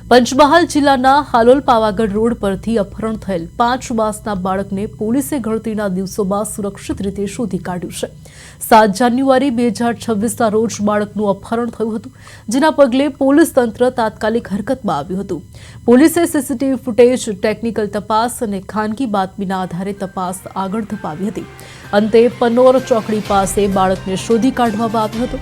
પંચમહાલ જિલ્લાના હાલોલ પાવાગઢ રોડ પરથી અપહરણ થયેલ 5 માસના બાળકને પોલીસે ગણતરીના દિવસોમાં સુરક્ષિત રીતે શોધી કાઢ્યું છે। 7 જાન્યુઆરી 2026ના રોજ બાળકનું અપહરણ થયું હતું, જેના પગલે પોલીસ તંત્ર તાત્કાલિક હરકતમાં આવ્યું હતું। પોલીસે સીસીટીવી ફૂટેજ, ટેકનિકલ તપાસ અને ખાનગી બાતમીના આધારે તપાસ આગળ ધપાવી હતી। અંતે પનોર ચોકડી પાસે બાળકને શોધી કાઢવામાં આવ્યો હતો।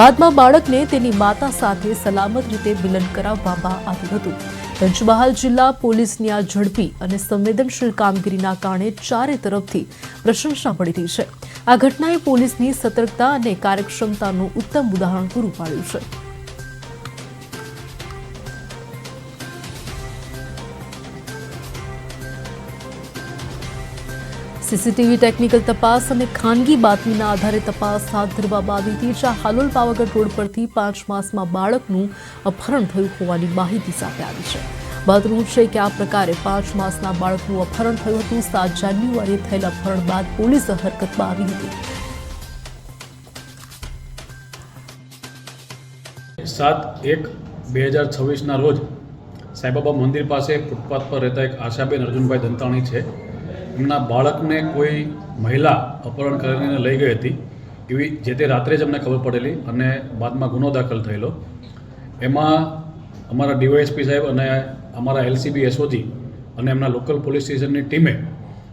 બાદમાં બાળકને તેની માતા સાથે સલામત રીતે મિલન કરાવવામાં આવ્યું હતું। પંચમહાલ જિલ્લા પોલીસની આ ઝડપી અને સંવેદનશીલ કામગીરીના કારણે ચારે તરફથી પ્રશંસા મળી રહી છે। આ ઘટનાએ પોલીસની સતર્કતા અને કાર્યક્ષમતાનું ઉત્તમ ઉદાહરણ પૂરું પાડ્યું છે। સીસીટીવી ટેકનિકલ તપાસ અને ખાનગી બાતમીના આધારે તપાસ હાથ ધરવામાં આવી હતી, જ્યાં હાલોલ પાવાગઢ રોડ પરથી 5 માસમાં બાળકનું અપહરણ થયું હોવાની માહિતી સામે આવી છે। મહત્વનું છે કે આ પ્રકારે 5 માસના બાળકનું અપહરણ થયું હતું। 7 જાન્યુઆરીએ થયેલ અપહરણ બાદ પોલીસ હરકતમાં આવી હતી। 7/1/2026ના રોજ સાંઈબાબા મંદિર પાસે ફૂટપાથ પર રહેતા એક આશાબેન અર્જુનભાઈ દંતાણી છે, એમના બાળકને કોઈ મહિલા અપહરણ કરીને લઈ ગઈ હતી એવી જે તે રાત્રે જ અમને ખબર પડેલી અને બાદમાં ગુનો દાખલ થયેલો। એમાં અમારા ડીવાયએસપી સાહેબ અને અમારા એલસીબી એસઓજી અને એમના લોકલ પોલીસ સ્ટેશનની ટીમે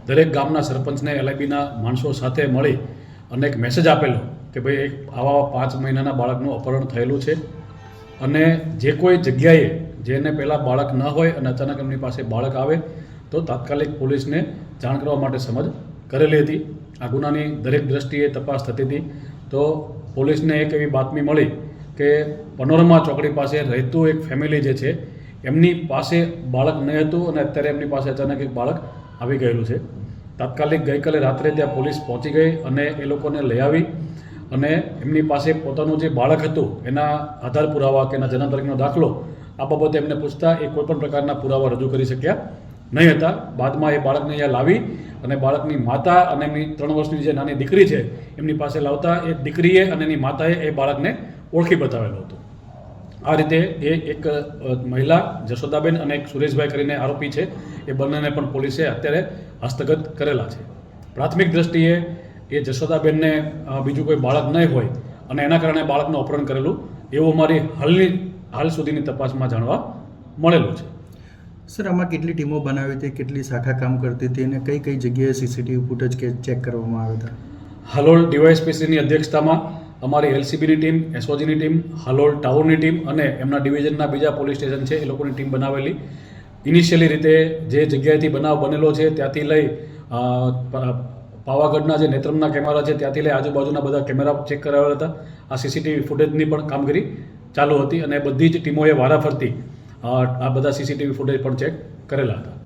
દરેક ગામના સરપંચને એલઆઈબીના માણસો સાથે મળી અને એક મેસેજ આપેલો કે ભાઈ એક આવા 5 મહિનાના બાળકનું અપહરણ થયેલું છે અને જે કોઈ જગ્યાએ જેને પહેલાં બાળક ન હોય અને અચાનક એમની પાસે બાળક આવે તો તાત્કાલિક પોલીસને જાણ કરવા માટે સમજ કરેલી હતી। આ ગુનાની દરેક દ્રષ્ટિએ તપાસ થતી હતી તો પોલીસને એક એવી બાતમી મળી કે પનોરમા ચોકડી પાસે રહેતું એક ફેમિલી જે છે એમની પાસે બાળક ન હતું અને અત્યારે એમની પાસે અચાનક એક બાળક આવી ગયેલું છે। તાત્કાલિક ગઈકાલે રાત્રે ત્યાં પોલીસ પહોંચી ગઈ અને એ લોકોને લઈ આવી અને એમની પાસે પોતાનું જે બાળક હતું એના આધાર પુરાવા કે એના જન્મ તારીખનો દાખલો આ બાબતે એમને પૂછતા એ કોઈપણ પ્રકારના પુરાવા રજૂ કરી શક્યા નહીં હતા। બાદમાં એ બાળકને અહીંયા લાવી અને બાળકની માતા અને એમની 3 વર્ષની જે નાની દીકરી છે એમની પાસે લાવતા એ દીકરીએ અને એની માતાએ એ બાળકને ઓળખી બતાવેલો હતો। આ રીતે એ એક મહિલા જશોદાબેન અને એક સુરેશભાઈ કરીને આરોપી છે, એ બંનેને પણ પોલીસે અત્યારે હસ્તગત કરેલા છે। પ્રાથમિક દ્રષ્ટિએ એ જશોદાબેનને બીજું કોઈ બાળક નહીં હોય અને એના કારણે બાળકનું અપહરણ કરેલું એવું અમારી હાલ સુધીની તપાસમાં જાણવા મળેલું છે। સર, આમાં કેટલી ટીમો બનાવી હતી, કેટલી શાખા કામ કરતી હતી અને કઈ કઈ જગ્યાએ સીસીટીવી ફૂટેજ ચેક કરવામાં આવ્યા હતા? હાલોલ ડીવાયએસપીસીની અધ્યક્ષતામાં અમારી એલસીબીની ટીમ, એસઓજીની ટીમ, હાલોલ ટાઉનની ટીમ અને એમના ડિવિઝનના બીજા પોલીસ સ્ટેશન છે એ લોકોની ટીમ બનાવેલી। ઇનિશિયલી રીતે જે જગ્યાએથી બનાવ બનેલો છે ત્યાંથી લઈ પાવાગઢના જે નેત્રમના કેમેરા છે ત્યાંથી લઈ આજુબાજુના બધા કેમેરા ચેક કરાવેલા હતા। આ સીસીટીવી ફૂટેજની પણ કામગીરી ચાલુ હતી અને બધી જ ટીમોએ વારાફરતી આ બધા સીસીટીવી ફૂટેજ પણ ચેક કરેલા હતા।